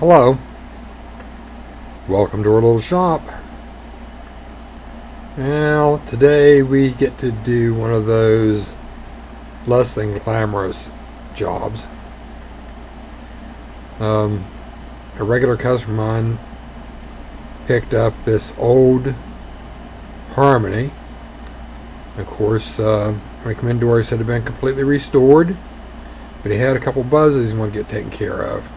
Hello, welcome to our little shop. Now today we get to do one of those less than glamorous jobs. A regular customer of mine picked up this old Harmony. Of course, when he came in door, he said it had been completely restored, but he had a couple buzzes he wanted to get taken care of.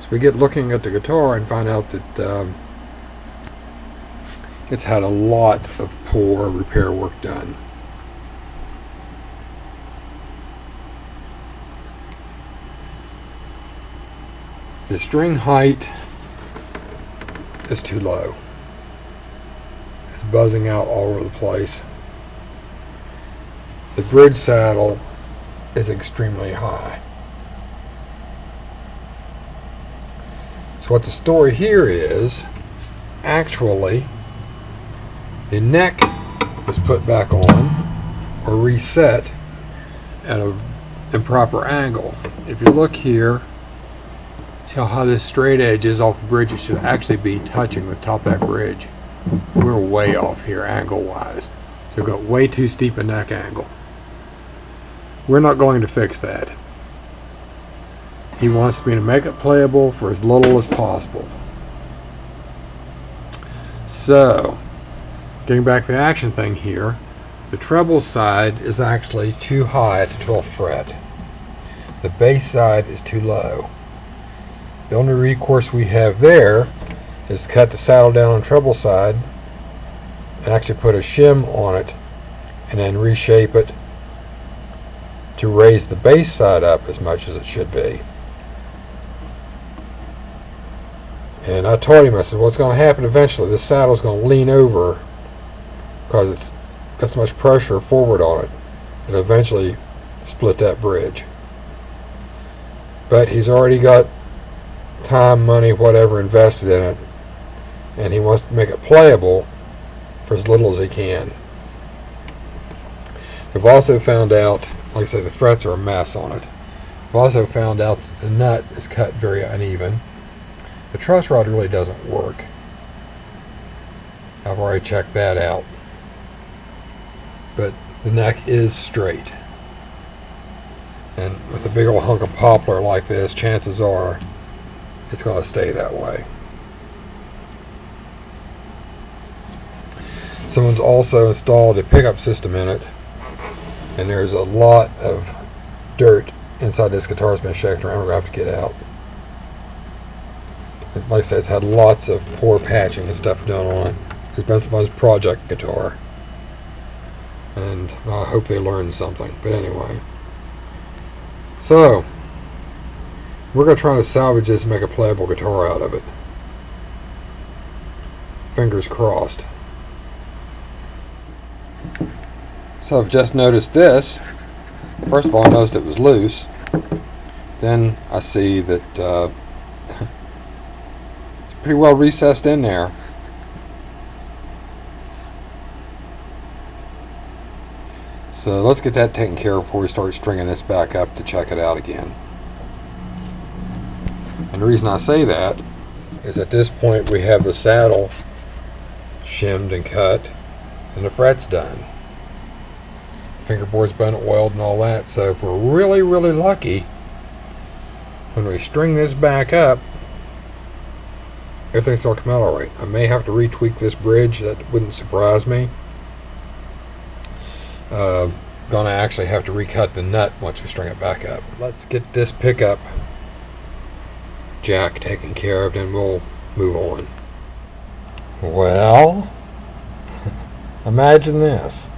So we get looking at the guitar and find out that it's had a lot of poor repair work done. The string height is too low. It's buzzing out all over the place. The bridge saddle is extremely high. So what the story here is, actually, the neck was put back on or reset at an improper angle. If you look here, see how high this straight edge is off the bridge? It should actually be touching the top of that bridge. We're way off here angle-wise. So we've got way too steep a neck angle. We're not going to fix that. He wants me to make it playable for as little as possible. So, getting back to the action thing here, the treble side is actually too high at the 12th fret. The bass side is too low. The only recourse we have there is to cut the saddle down on the treble side and actually put a shim on it and then reshape it to raise the bass side up as much as it should be. And I told him, I said, what's going to happen eventually, this saddle is going to lean over because it's got so much pressure forward on it, and eventually split that bridge. But he's already got time, money, whatever invested in it, and he wants to make it playable for as little as he can. We've also found out, like I say, the frets are a mess on it. We've also found out that the nut is cut very uneven. The truss rod really doesn't work. I've already checked that out. But the neck is straight. And with a big old hunk of poplar like this, chances are it's going to stay that way. Someone's also installed a pickup system in it, and there's a lot of dirt inside this guitar that's been shaken around. We're going to have to get out. Like I said, it's had lots of poor patching and stuff done on it. It's been someone's project guitar, and I hope they learned something. But anyway, so we're going to try to salvage this and make a playable guitar out of it. Fingers crossed. So I've just noticed this. First of all, I noticed it was loose. Then I see that it's pretty well recessed in there. So let's get that taken care of before we start stringing this back up to check it out again. And the reason I say that is at this point we have the saddle shimmed and cut and the frets done. Fingerboard's been oiled and all that. So if we're really, really lucky, when we string this back up, everything's going to come out alright. I may have to retweak this bridge. That wouldn't surprise me. Gonna actually have to recut the nut once we string it back up. Let's get this pickup jack taken care of, then we'll move on. Well, imagine this.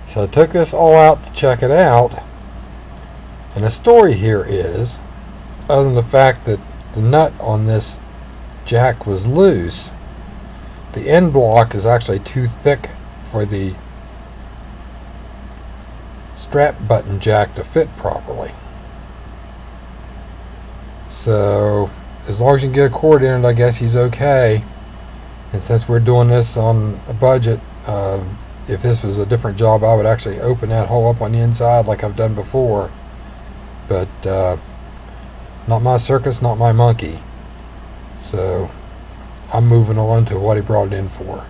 So I took this all out to check it out, and the story here is, other than the fact that the nut on this jack was loose, the end block is actually too thick for the strap button jack to fit properly. So as long as you can get a cord in it, I guess he's okay. And since we're doing this on a budget, if this was a different job, I would actually open that hole up on the inside like I've done before. But Not my circus, not my monkey. So I'm moving on to what he brought it in for.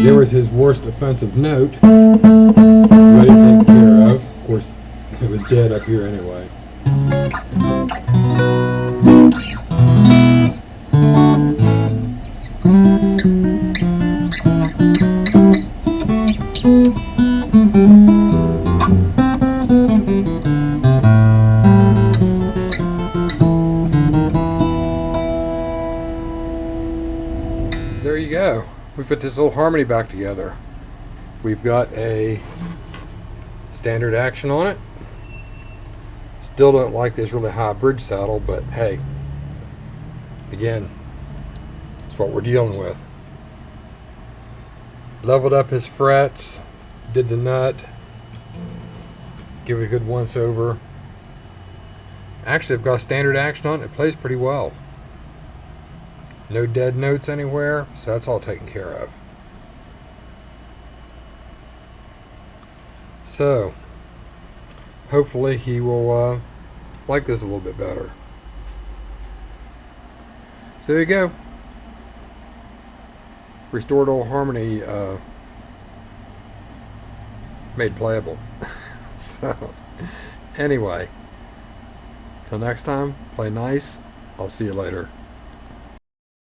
There was his worst offensive note. Ready to take care of. Of course, it was dead up here anyway. So there you go. We put this little harmony back together. We've got a standard action on it. Still don't like this really high bridge saddle, but hey, again, that's what we're dealing with. Leveled up his frets, did the nut, give it a good once over. Actually, I've got a standard action on it. It plays pretty well. No dead notes anywhere, so that's all taken care of. So, hopefully he will like this a little bit better. So there you go. Restored old harmony made playable. So, anyway, till next time, play nice. I'll see you later.